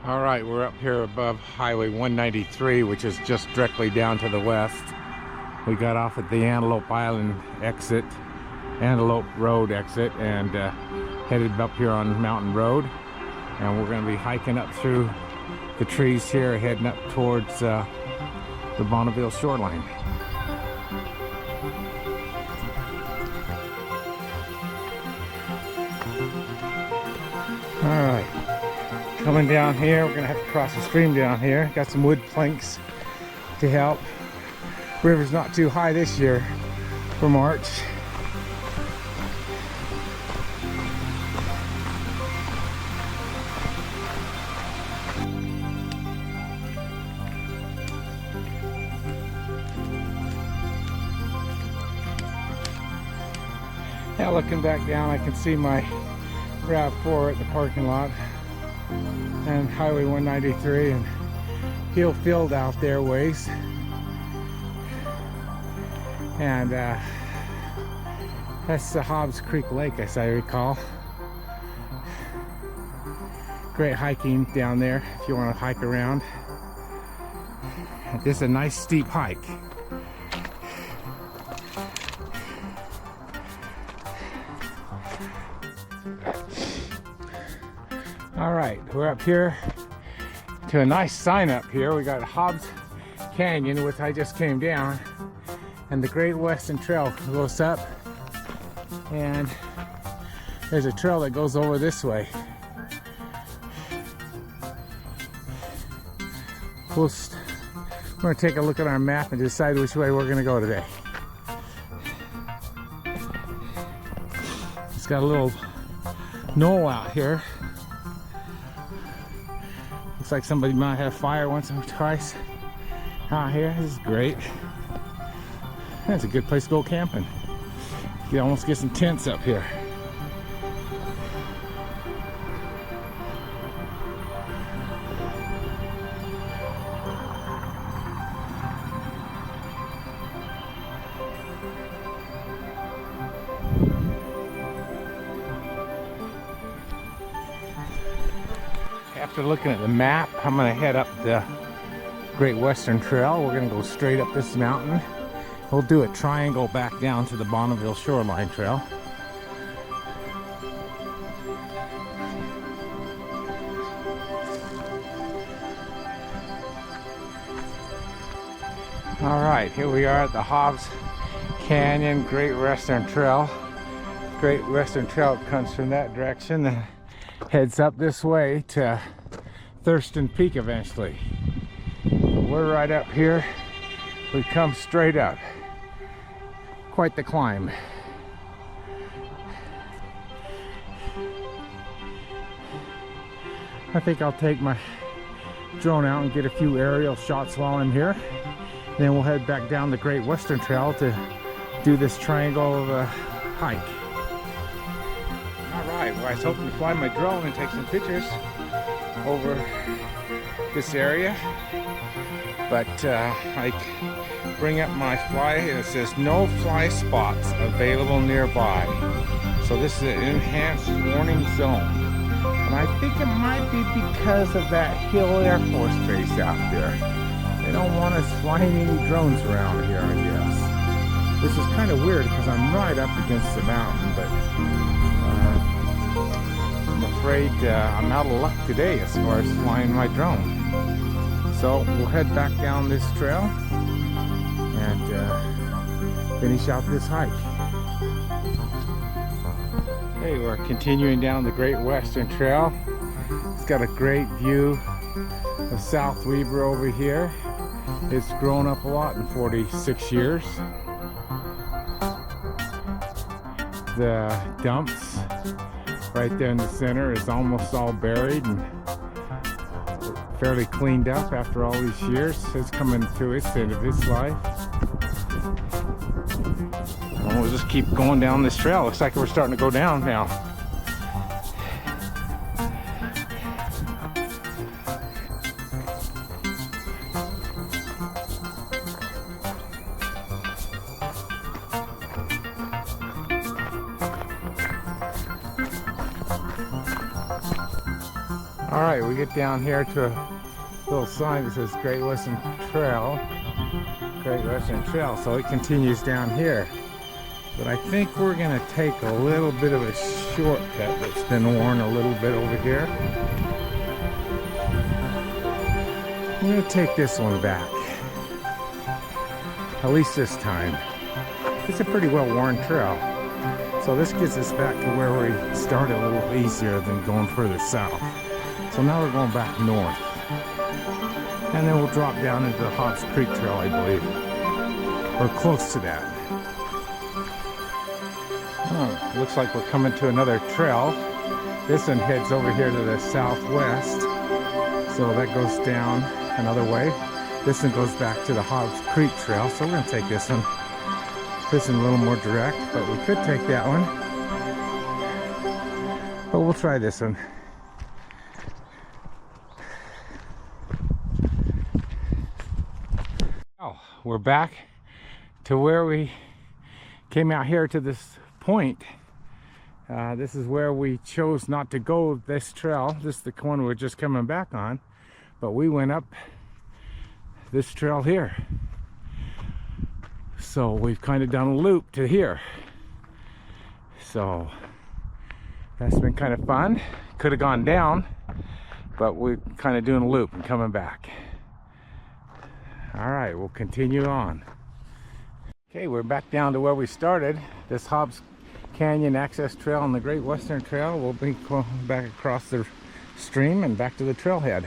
All right, we're up here above Highway 193, which is just directly down to the west. We got off at the Antelope Island exit, Antelope Road exit, and headed up here on Mountain Road. And we're going to be hiking up through the trees here, heading up towards the Bonneville shoreline. All right. Coming down here, we're gonna have to cross the stream down here. Got some wood planks to help. River's not too high this year for March. Now looking back down, I can see my RAV4 at the parking lot and Highway 193 and Hill Field out there ways, and that's the Hobbs Creek Lake, as I recall. Great hiking down there if you want to hike around. This is a nice steep hike. All right, we're up here to a nice sign up here. We got Hobbs Canyon, which I just came down, and the Great Western Trail goes up, and there's a trail that goes over this way. We're going to take a look at our map and decide which way we're going to go today. It's got a little knoll out here. Looks like somebody might have fire once or twice out here. This is great. That's a good place to go camping. You almost get some tents up here. After looking at the map, I'm going to head up the Great Western Trail. We're going to go straight up this mountain. We'll do a triangle back down to the Bonneville Shoreline Trail. All right, here we are at the Hobbs Canyon Great Western Trail. Great Western Trail comes from that direction and heads up this way to Thurston Peak eventually. We're right up here. We come straight up. Quite the climb. I think I'll take my drone out and get a few aerial shots while I'm here. Then we'll head back down the Great Western Trail to do this triangle of a hike. Alright, well, I was hoping to fly my drone and take some pictures over this area, but I bring up my fly and it says no fly spots available nearby. So this is an enhanced warning zone, and I think it might be because of that Hill Air Force Base out there. They don't want us flying any drones around here, I guess. This is kind of weird because I'm right up against the mountain, but I'm afraid I'm out of luck today as far as flying my drone. So we'll head back down this trail and finish out this hike. Okay, we're continuing down the Great Western Trail. It's got a great view of South Weber over here. It's grown up a lot in 46 years. The dumps right there in the center is almost all buried and fairly cleaned up after all these years. It's coming to its end of its life. And we'll just keep going down this trail. Looks like we're starting to go down now. Alright, we get down here to a little sign that says Great Western Trail. Great Western Trail, so it continues down here. But I think we're going to take a little bit of a shortcut that's been worn a little bit over here. I'm going to take this one back. At least this time. It's a pretty well worn trail. So this gets us back to where we started a little easier than going further south. So now we're going back north. And then we'll drop down into the Hobbs Creek Trail, I believe. Or close to that. Oh, looks like we're coming to another trail. This one heads over here to the southwest. So that goes down another way. This one goes back to the Hobbs Creek Trail. So we're going to take this one. This one a little more direct, but we could take that one. But we'll try this one. Oh, we're back to where we came out here to this point. This is where we chose not to go this trail. This is the one we're just coming back on. But we went up this trail here. So we've kind of done a loop to here. So that's been kind of fun. Could have gone down, but we're kind of doing a loop and coming back. All right, we'll continue on. Okay, we're back down to where we started. This Hobbs Canyon Access Trail and the Great Western Trail. We'll be going back across the stream and back to the trailhead.